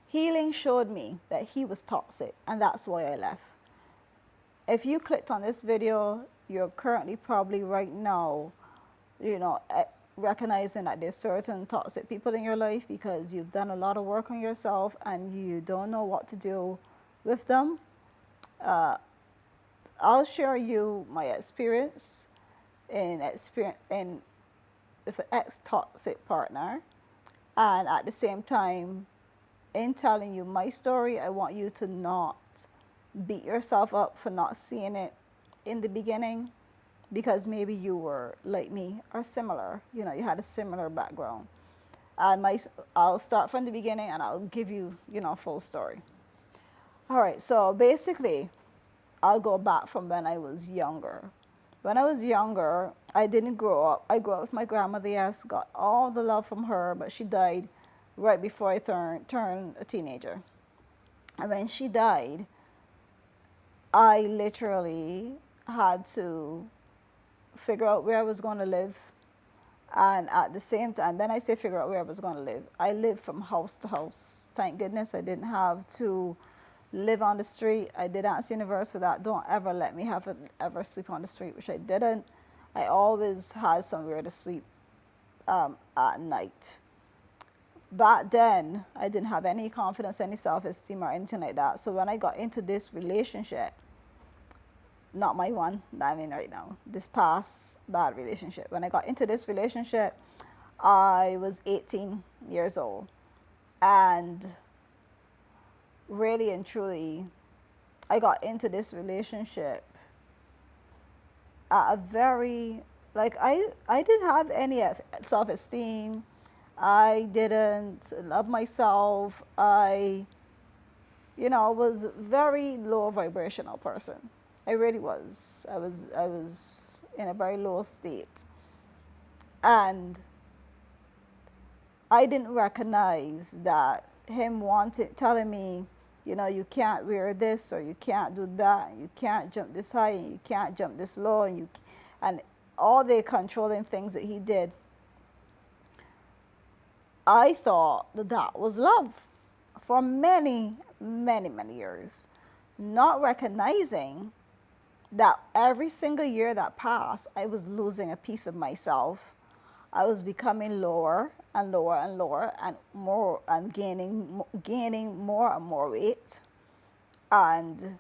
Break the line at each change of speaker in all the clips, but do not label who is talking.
Healing showed me that he was toxic, and that's why I left. If you clicked on this video, you're currently probably right now, you know, recognizing that there's certain toxic people in your life because you've done a lot of work on yourself and you don't know what to do with them. Uh, I'll share you my experience in with an ex toxic partner, and at the same time, in telling you my story, I want you to not beat yourself up for not seeing it in the beginning because maybe you were like me or similar. You know, you had a similar background. And I'll start from the beginning and I'll give you, you know, full story. All right, so basically, I'll go back from when I was younger. When I was younger, I didn't grow up. I grew up with my grandmother, yes, got all the love from her, but she died right before I turned a teenager. And when she died, I literally had to figure out where I was going to live. And at the same time, then I say figure out where I was going to live. I lived from house to house. Thank goodness I didn't have to live on the street. I did ask universe for that. Don't ever let me have it, ever sleep on the street, which I didn't. I always had somewhere to sleep at night. Back then, I didn't have any confidence, any self-esteem or anything like that. So when I got into this relationship, not my one that I'm in right now, this past bad relationship. When I got into this relationship, I was 18 years old. And really and truly, I got into this relationship at a very, like, I didn't have any self esteem. I didn't love myself. Was a very low vibrational person. I really was. I was in a very low state. And I didn't recognize that him telling me, you can't wear this or you can't do that, and you can't jump this high and you can't jump this low, and all the controlling things that he did. I thought that that was love for many, many, many years, not recognizing that every single year that passed, I was losing a piece of myself. I was becoming lower and lower and lower and more and gaining more and more weight. And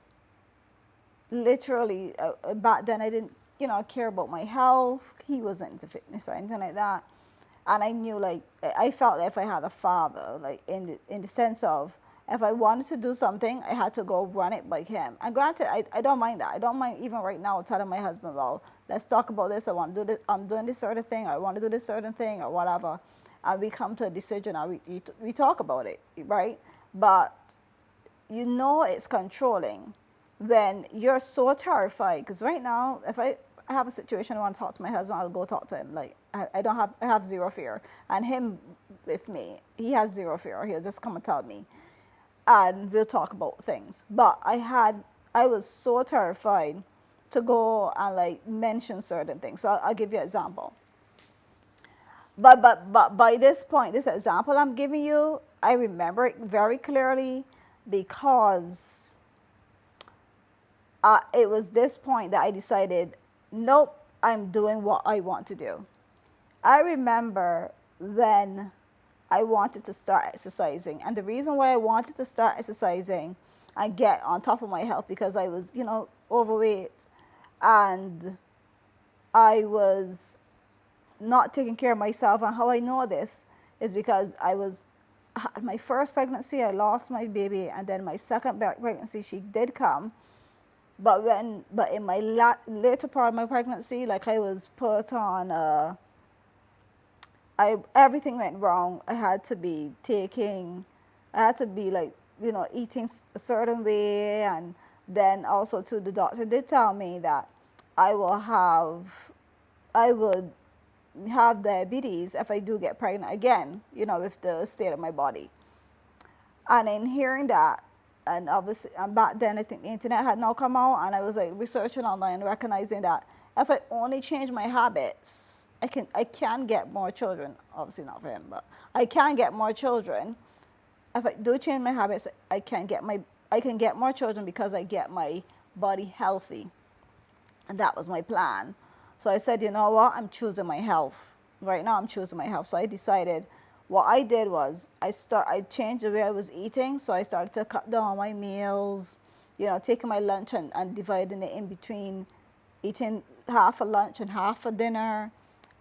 literally, back then I didn't, care about my health. He wasn't into fitness or anything like that. And I knew, like, I felt that if I had a father, like in the sense of, if I wanted to do something, I had to go run it by him. And granted, I don't mind that. I don't mind even right now telling my husband, well, let's talk about this. I want to do this. I'm doing this certain thing. I want to do this certain thing or whatever. And we come to a decision and we talk about it, right? But it's controlling when you're so terrified. Because right now, if I have a situation I want to talk to my husband, I'll go talk to him. Like, I have zero fear. And him with me, he has zero fear. He'll just come and tell me. And we'll talk about things. But I was so terrified to go and like mention certain things. So I'll give you an example. But by this point, this example I'm giving you, I remember it very clearly because it was this point that I decided, nope, I'm doing what I want to do. I remember when I wanted to start exercising, and the reason why I wanted to start exercising and get on top of my health because I was, overweight, and I was not taking care of myself. And how I know this is because my first pregnancy, I lost my baby, and then my second pregnancy, she did come. But in my later part of my pregnancy, like, I was put on, everything went wrong. I had to be like, eating a certain way. And then also too, the doctor did tell me that I will have, I would have diabetes if I do get pregnant again, with the state of my body. And in hearing that, and obviously, and back then I think the internet had now come out, and I was like researching online, recognizing that if I only change my habits, I can get more children. Obviously not for him, but I can get more children if I do change my habits, I can get more children because I get my body healthy. And that was my plan. So I said, you know what? I'm choosing my health. Right now I'm choosing my health. So I decided what I did was I changed the way I was eating. So I started to cut down on my meals, taking my lunch and dividing it in between eating half a lunch and half a dinner,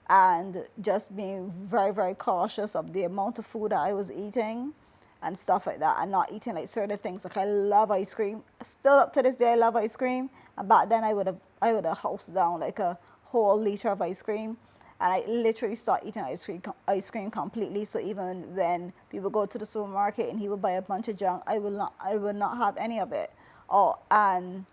and just being very, very cautious of the amount of food that I was eating and stuff like that, and not eating like certain things. Like I love ice cream. Still up to this day, I love ice cream. And back then, I would have housed down like a whole liter of ice cream, and I literally stopped eating ice cream completely. So even when people go to the supermarket and he would buy a bunch of junk, I would not have any of it. Oh, and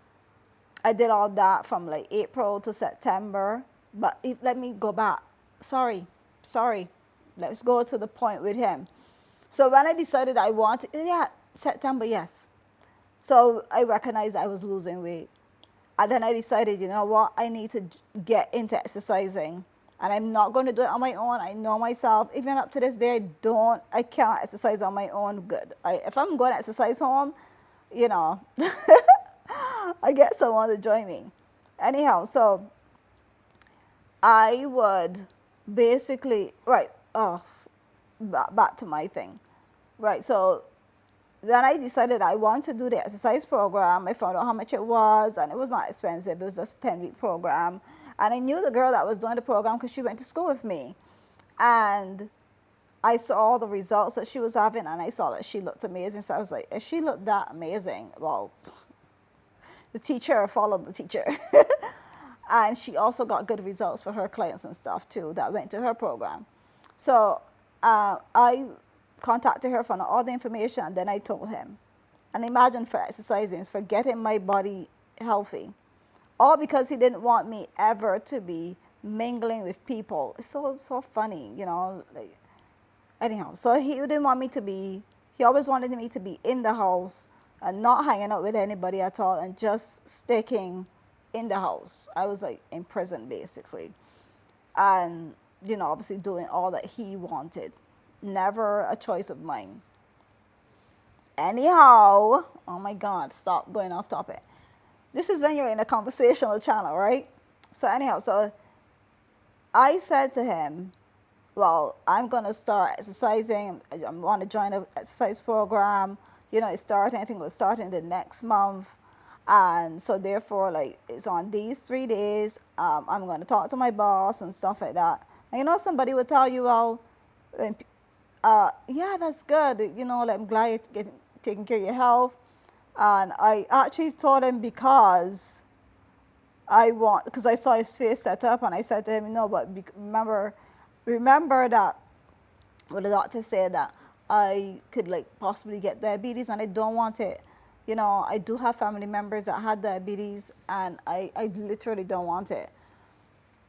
I did all that from like April to September. But let me go back. Sorry, sorry. Let's go to the point with him. So when I decided I wanted, yeah, September, yes. So I recognized I was losing weight. And then I decided, you know what, I need to get into exercising. And I'm not going to do it on my own. I know myself. Even up to this day, I can't exercise on my own good. If I'm going to exercise home, you know, I get someone to join me. Anyhow, so I would basically, right, oh, back to my thing. Right, so then I decided I wanted to do the exercise program. I found out how much it was, and it was not expensive. It was just a 10-week program. And I knew the girl that was doing the program because she went to school with me. And I saw all the results that she was having, and I saw that she looked amazing. So I was like, if she looked that amazing, well, the teacher followed the teacher. And she also got good results for her clients and stuff too that went to her program. So I contacted her, found out all the information, and then I told him. And imagine, for exercising, for getting my body healthy, all because he didn't want me ever to be mingling with people. It's so funny, like, anyhow. So he didn't want me to be. He always wanted me to be in the house and not hanging out with anybody at all, and just sticking in the house. I was like in prison basically, and obviously doing all that he wanted. Never a choice of mine. Anyhow, oh my God, stop going off topic. This is when you're in a conversational channel, right? So anyhow, so I said to him, well, I'm going to start exercising. I want to join an exercise program. I think it was starting the next month. And so therefore, like, it's on these 3 days. I'm going to talk to my boss and stuff like that. And somebody would tell you, well, yeah, that's good. Like, I'm glad you're taking care of your health. And I actually told him because because I saw his face set up, and I said to him, no, but remember that, well, the doctor said that I could like possibly get diabetes, and I don't want it. I do have family members that had diabetes, and I literally don't want it.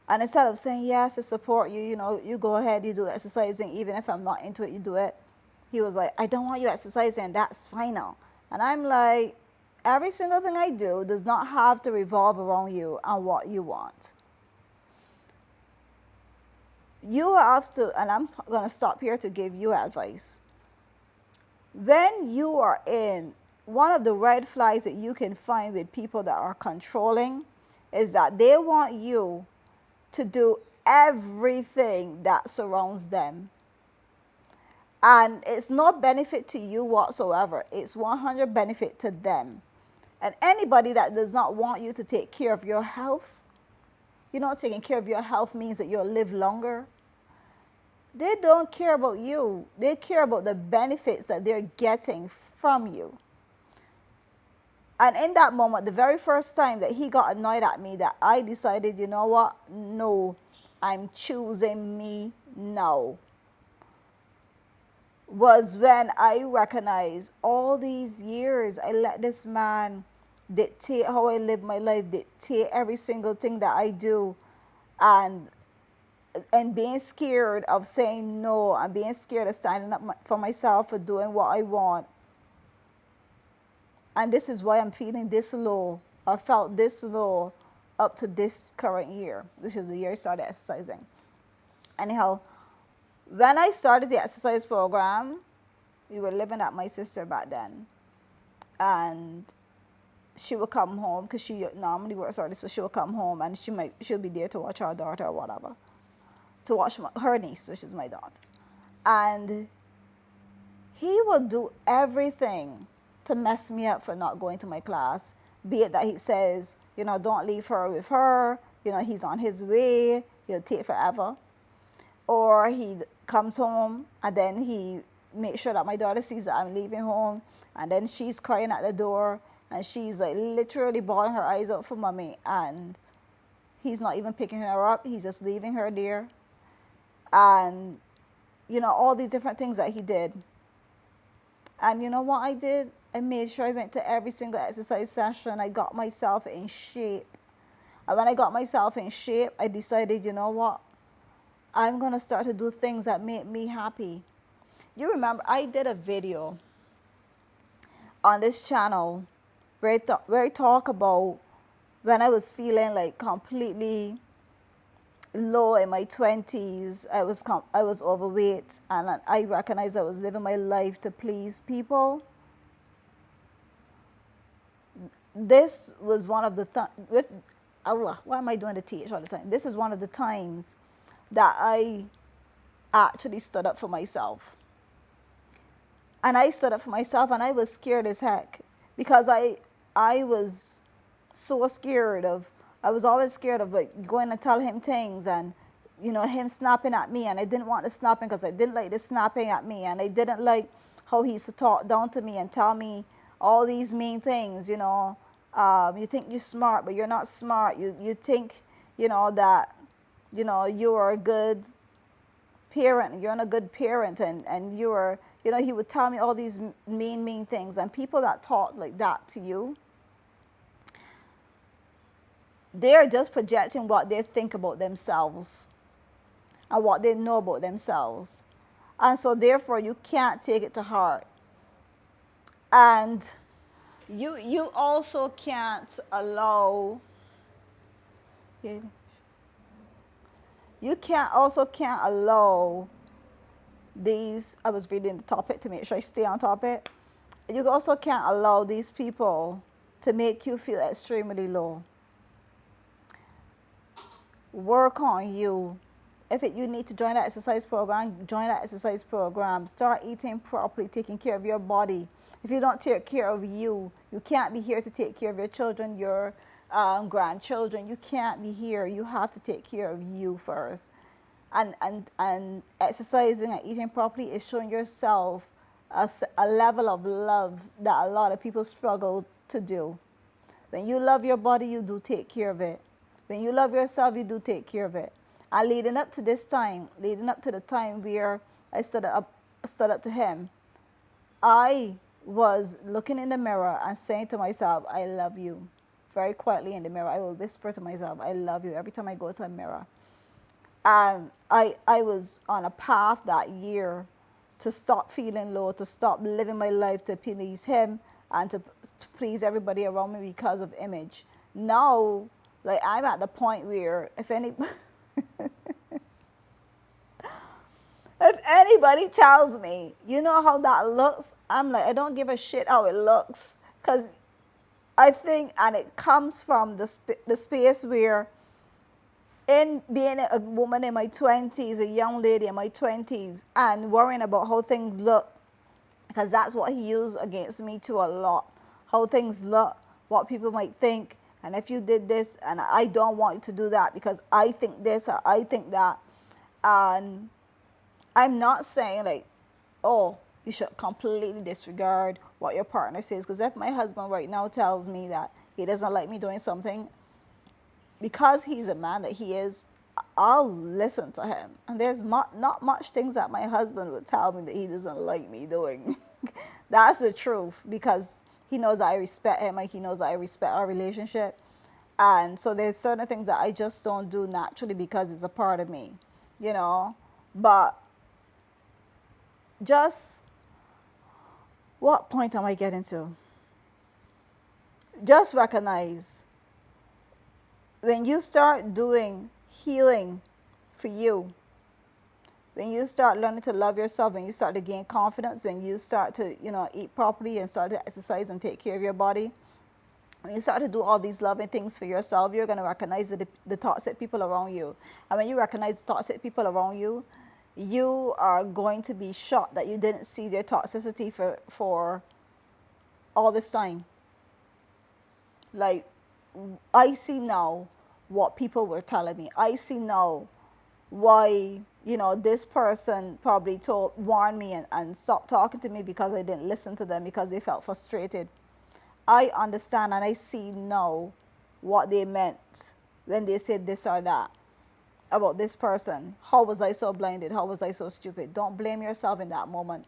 And instead of saying yes, to support you, you go ahead, you do exercising, even if I'm not into it, you do it. He was like, I don't want you exercising, that's final. And I'm like, every single thing I do does not have to revolve around you and what you want. You have to, and I'm going to stop here to give you advice. When you are in, one of the red flags that you can find with people that are controlling is that they want you to do everything that surrounds them. And it's no benefit to you whatsoever. It's 100 benefit to them. And anybody that does not want you to take care of your health, taking care of your health means that you'll live longer. They don't care about you. They care about the benefits that they're getting from you. And in that moment, the very first time that he got annoyed at me, that I decided, you know what? No, I'm choosing me now, was when I recognized all these years I let this man dictate how I live my life, dictate every single thing that I do, and being scared of saying no, and being scared of standing up for myself, for doing what I want. And this is why I'm feeling this low. I felt this low up to this current year, which is the year I started exercising. Anyhow, when I started the exercise program, We were living at my sister back then, and she would come home because she normally works early, so she would come home and she'll be there to watch our daughter or whatever, to watch her niece, which is my daughter, and he would do everything to mess me up for not going to my class. Be it that he says, don't leave her with her, he's on his way, he'll take forever, or he comes home and then he makes sure that my daughter sees that I'm leaving home, and then she's crying at the door and she's like literally bawling her eyes out for mommy, and he's not even picking her up, he's just leaving her there. And all these different things that he did. And you know what I did? I made sure I went to every single exercise session. I got myself in shape. And when I got myself in shape, I decided, you know what? I'm going to start to do things that make me happy. You remember, I did a video on this channel where I talk about when I was feeling like completely low in my 20s. I was overweight, and I recognized I was living my life to please people. This was one of the with Allah, why am I doing the TH all the time? This is one of the times that I actually stood up for myself. And I stood up for myself, and I was scared as heck because I was so scared of, I was always scared of like going to tell him things, and him snapping at me, and I didn't want to snap him because I didn't like the snapping at me, and I didn't like how he used to talk down to me and tell me all these mean things. You think you're smart, but you're not smart. You think that you're a good parent, you're not a good parent, and you're he would tell me all these mean things. And people that talk like that to you, they're just projecting what they think about themselves and what they know about themselves. And so therefore you can't take it to heart. And you also can't allow, you can't allow these, I was reading the topic to make sure I stay on topic. You also can't allow these people to make you feel extremely low. Work on you. If you need to join that exercise program, join that exercise program. Start eating properly, taking care of your body. If you don't take care of you, you can't be here to take care of your children, your grandchildren. You can't be here. You have to take care of you first. And exercising and eating properly is showing yourself a level of love that a lot of people struggle to do. When you love your body, you do take care of it. When you love yourself, you do take care of it. And leading up to this time, leading up to the time where I stood up to him, I was looking in the mirror and saying to myself, I love you. Very quietly in the mirror, I will whisper to myself, I love you, every time I go to a mirror. And I was on a path that year to stop feeling low, to stop living my life to please him and to please everybody around me because of image. Now, like, I'm at the point where if anybody tells me, you know how that looks, I'm like, I don't give a shit how it looks. Because I think, and it comes from the space where, in being a woman in my 20s, a young lady in my 20s, and worrying about how things look, because that's what he used against me too a lot. How things look, what people might think, and if you did this, and I don't want you to do that because I think this or I think that. And I'm not saying like, oh, you should completely disregard what your partner says, because if my husband right now tells me that he doesn't like me doing something, because he's a man that he is, I'll listen to him. And there's not much things that my husband would tell me that he doesn't like me doing. That's the truth, because he knows I respect him and he knows I respect our relationship. And so there's certain things that I just don't do naturally because it's a part of me, you know. But just, what point am I getting to? Just recognize when you start doing healing for you, when you start learning to love yourself, when you start to gain confidence, when you start to, eat properly and start to exercise and take care of your body, when you start to do all these loving things for yourself, you're going to recognize the toxic people around you. And when you recognize the toxic people around you, you are going to be shocked that you didn't see their toxicity for all this time. Like, I see now what people were telling me. I see now why, this person probably warned me and stopped talking to me because I didn't listen to them because they felt frustrated. I understand and I see now what they meant when they said this or that about this person. How was I so blinded? How was I so stupid? Don't blame yourself in that moment.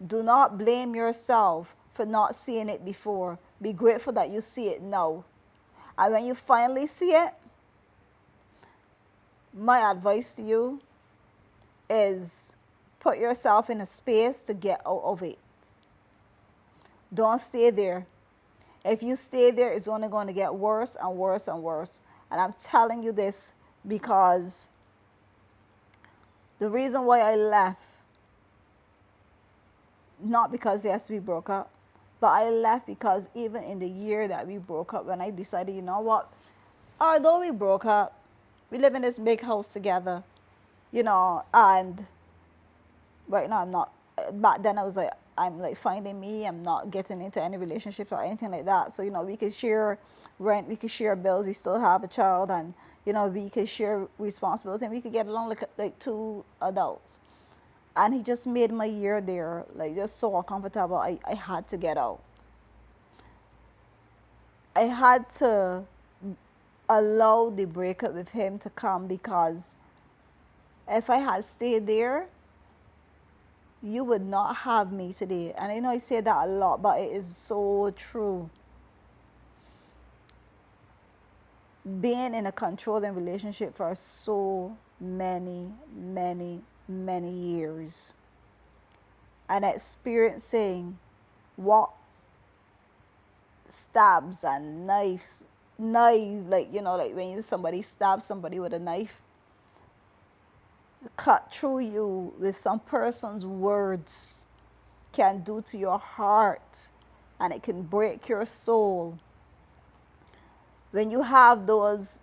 Do not blame yourself for not seeing it before. Be grateful that you see it now. And when you finally see it, my advice to you is put yourself in a space to get out of it. Don't stay there. If you stay there, it's only going to get worse and worse and worse. And I'm telling you this because the reason why I left, not because, yes, we broke up, but I left because even in the year that we broke up, when I decided, you know what, although we broke up, we live in this big house together, and right now I'm not, back then I was like, I'm like finding me, I'm not getting into any relationships or anything like that. So, we could share rent, we could share bills, we still have a child, and, we could share responsibility, and we could get along like two adults. And he just made my year there like just so uncomfortable. I had to get out. I had to allow the breakup with him to come because if I had stayed there, you would not have me today. And I know I say that a lot, but it is so true. Being in a controlling relationship for so many, many, many years and experiencing what stabs and knife, like, like when somebody stabs somebody with a knife, cut through you with some person's words can do to your heart, and it can break your soul. When you have those,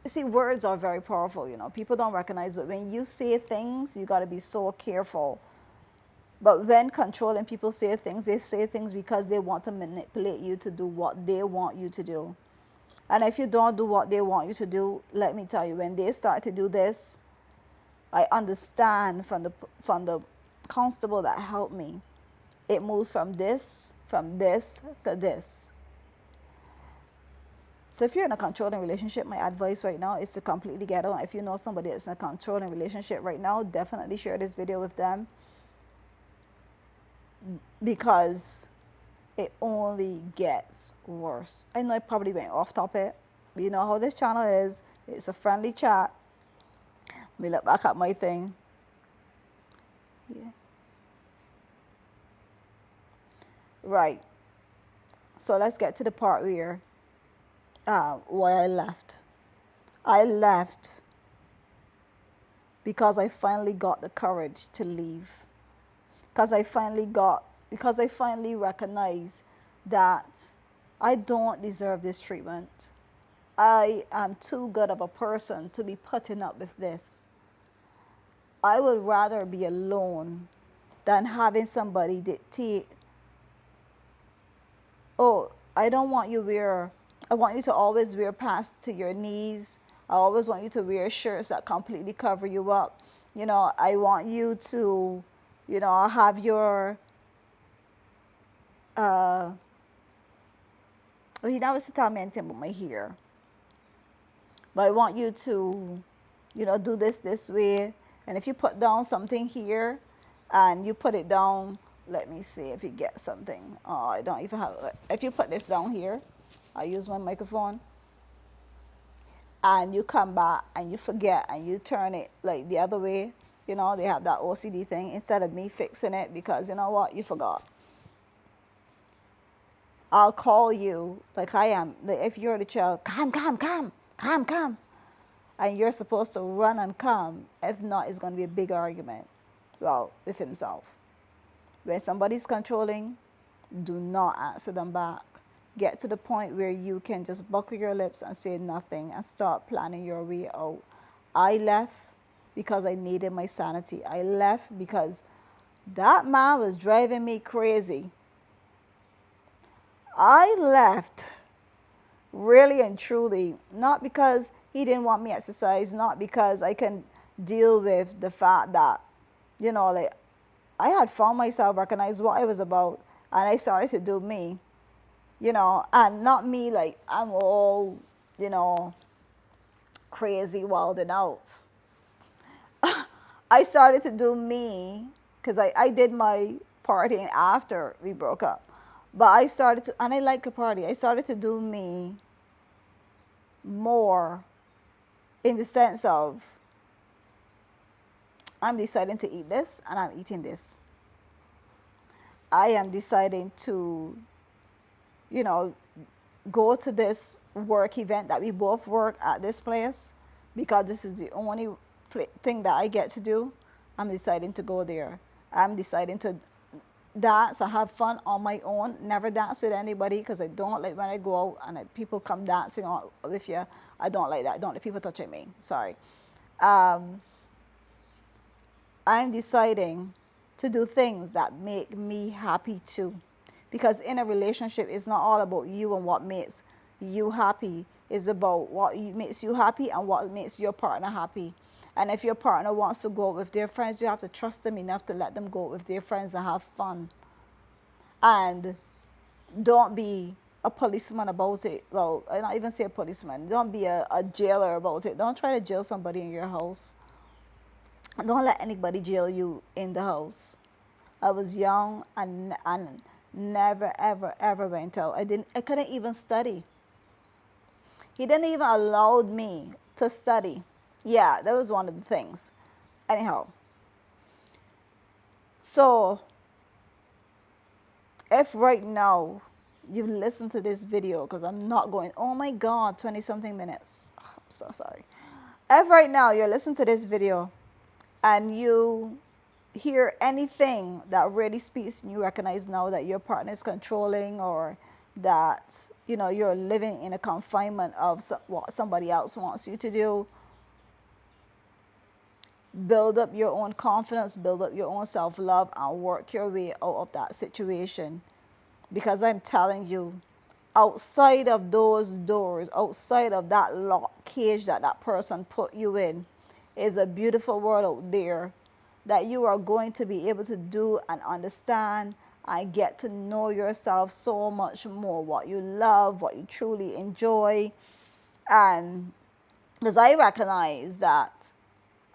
see, words are very powerful, people don't recognize, but when you say things, you got to be so careful. But when controlling people say things, they say things because they want to manipulate you to do what they want you to do. And if you don't do what they want you to do, let me tell you, when they start to do this, I understand from the constable that helped me. It moves from this to this. So if you're in a controlling relationship, my advice right now is to completely get out. If you know somebody that's in a controlling relationship right now, definitely share this video with them because it only gets worse. I know I probably went off topic, but you know how this channel is. It's a friendly chat. Let me look back at my thing. Yeah. Right. So let's get to the part where why I left. I left because I finally got the courage to leave. Because I finally recognized that I don't deserve this treatment. I am too good of a person to be putting up with this. I would rather be alone than having somebody dictate, oh, I don't want you wear, I want you to always wear pants to your knees. I always want you to wear shirts that completely cover you up. I want you to, have your, well, he never used to tell me anything about my hair. But I want you to, do this way. And if you put down something here and you put it down, let me see if you get something. Oh, I don't even have it. If you put this down here, I use my microphone, and you come back and you forget and you turn it like the other way, they have that OCD thing, instead of me fixing it because you know what, you forgot. I'll call you like I am. Like if you're the child, come. and you're supposed to run and come. If not, it's going to be a big argument. Well, with himself. When somebody's controlling, do not answer them back. Get to the point where you can just buckle your lips and say nothing and start planning your way out. I left because I needed my sanity. I left because that man was driving me crazy. I left really and truly, not because he didn't want me exercise, not because I can deal with the fact that, like I had found myself, recognized what I was about, and I started to do me, and not me like I'm all, you know, crazy, wild and out. I started to do me because I did my partying after we broke up. But I started to, and I like a party, I started to do me more in the sense of I'm deciding to eat this and I'm eating this. I am deciding to, you know, go to this work event that we both work at this place because this is the only thing that I get to do. I'm deciding to go there. I'm deciding to dance and have fun on my own. Never dance with anybody because I don't like when I go out and people come dancing with you. I don't like that. I don't like people touching me. Sorry. Um, I'm deciding to do things that make me happy too. Because in a relationship, it's not all about you and what makes you happy. It's about what makes you happy and what makes your partner happy. And if your partner wants to go with their friends, you have to trust them enough to let them go with their friends and have fun. And don't be a policeman about it. Well, I don't even say a policeman. Don't be a jailer about it. Don't try to jail somebody in your house. Don't let anybody jail you in the house. I was young and never ever ever went out. I couldn't even study. He didn't even allow me to study. Yeah, that was one of the things. Anyhow, so if right now you listen to this video, because I'm not going, oh my God, 20 something minutes. Ugh, I'm so sorry. If right now you're listening to this video and you hear anything that really speaks and you recognize now that your partner is controlling or that you're living in a confinement of what somebody else wants you to do, build up your own confidence, build up your own self-love, and work your way out of that situation. Because I'm telling you, outside of those doors, outside of that lock cage that person put you in, is a beautiful world out there that you are going to be able to do and understand and get to know yourself so much more, what you love, what you truly enjoy. And because I recognize that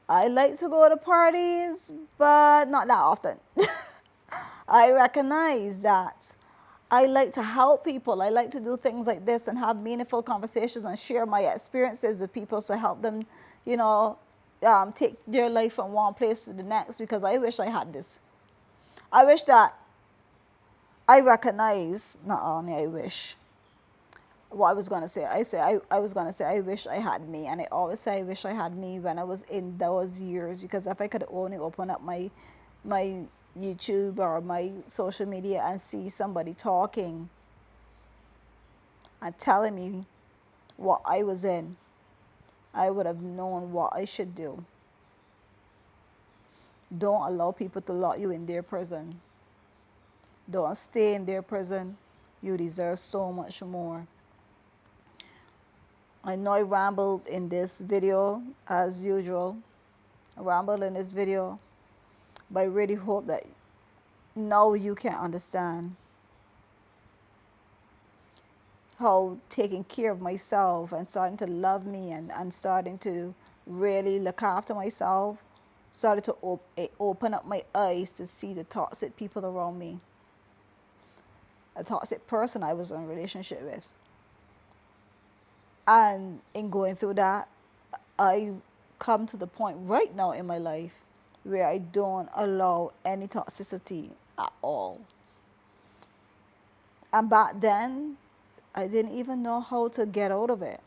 I like to go to parties, but not that often. I recognize that I like to help people. I like to do things like this and have meaningful conversations and share my experiences with people to help them, you know, take their life from one place to the next because I wish I had this. I wish that I recognize, not only I wish, what I was going to say, I was going to say I wish I had me. And I always say I wish I had me when I was in those years, because if I could only open up my YouTube or my social media and see somebody talking and telling me what I was in, I would have known what I should do. Don't allow people to lock you in their prison. Don't stay in their prison. You deserve so much more. I know I rambled in this video as usual. I rambled in this video, but I really hope that now you can understand how taking care of myself and starting to love me and starting to really look after myself started to open up my eyes to see the toxic people around me, a toxic person I was in a relationship with. And in going through that, I come to the point right now in my life where I don't allow any toxicity at all. And back then, I didn't even know how to get out of it.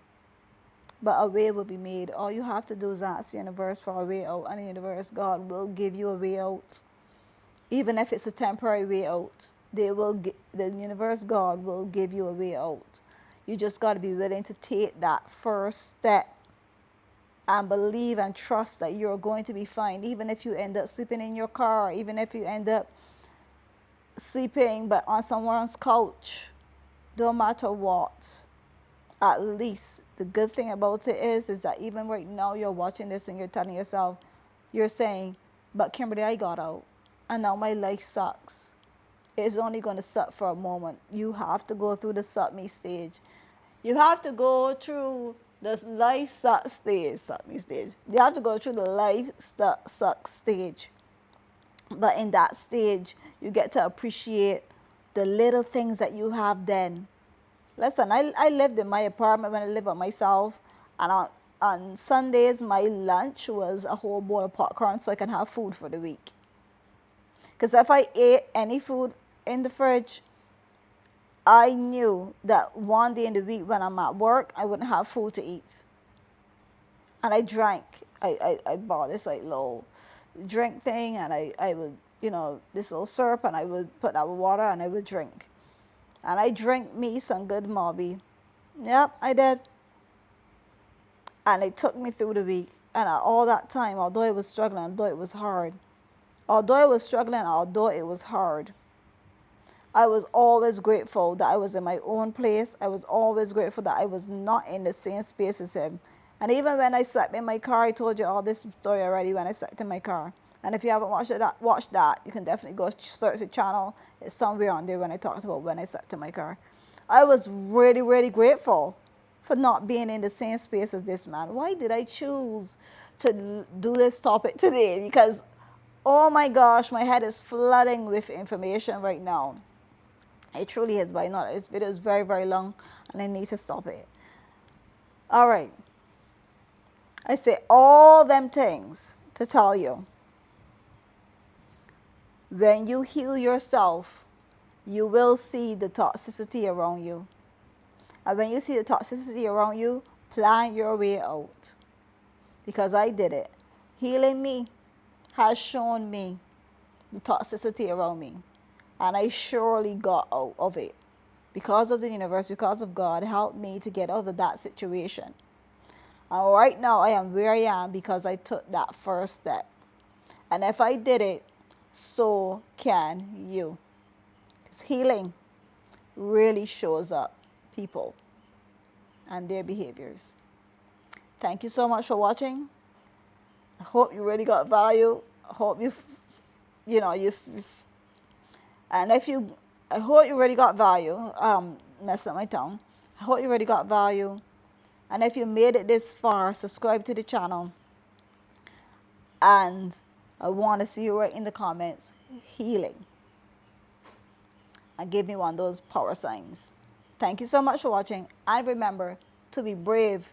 but a way will be made. All you have to do is ask the universe for a way out, and the universe, God, will give you a way out. Even if it's a temporary way out, the universe, God, will give you a way out. You just got to be willing to take that first step and believe and trust that you're going to be fine. Even if you end up sleeping in your car, even if you end up sleeping but on someone's couch, don't matter what. At least the good thing about it is that even right now you're watching this and you're telling yourself, you're saying, but Kimberly, I got out and now my life sucks. It's only going to suck for a moment. You have to go through the suck me stage. You have to go through the life suck stage. Suck me stage. You have to go through the life suck stage. But in that stage, you get to appreciate the little things that you have then. Listen, I lived in my apartment when I lived by myself, and on Sundays, my lunch was a whole bowl of popcorn so I can have food for the week. Because if I ate any food in the fridge, I knew that one day in the week when I'm at work, I wouldn't have food to eat. And I drank. I bought this like little drink thing, and I would, this little syrup, and I would put that with water, and I would drink. And I drank me some good Mobby. Yep, I did. And it took me through the week. And all that time, although I was struggling, although it was hard, although it was hard, I was always grateful that I was in my own place. I was always grateful that I was not in the same space as him. And even when I slept in my car, I told you all this story already when I slept in my car. And if you haven't watched that, you can definitely go search the channel. It's somewhere on there when I talked about when I slept in my car. I was really, really grateful for not being in the same space as this man. Why did I choose to do this topic today? Because, oh my gosh, my head is flooding with information right now. It truly is, but I know this video is very, very long and I need to stop it. All right. I say all them things to tell you. When you heal yourself, you will see the toxicity around you. And when you see the toxicity around you, plan your way out. Because I did it. Healing me has shown me the toxicity around me. And I surely got out of it. Because of the universe, because of God, helped me to get out of that situation. And right now, I am where I am because I took that first step. And if I did it, so can you. Because healing really shows up people and their behaviors. Thank you so much for watching. I hope you really got value. I hope and I hope you really got value. Messing up my tongue. I hope you really got value. And if you made it this far, subscribe to the channel. And I want to see you right in the comments, healing. And give me one of those power signs. Thank you so much for watching. And remember to be brave,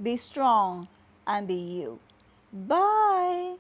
be strong, and be you. Bye.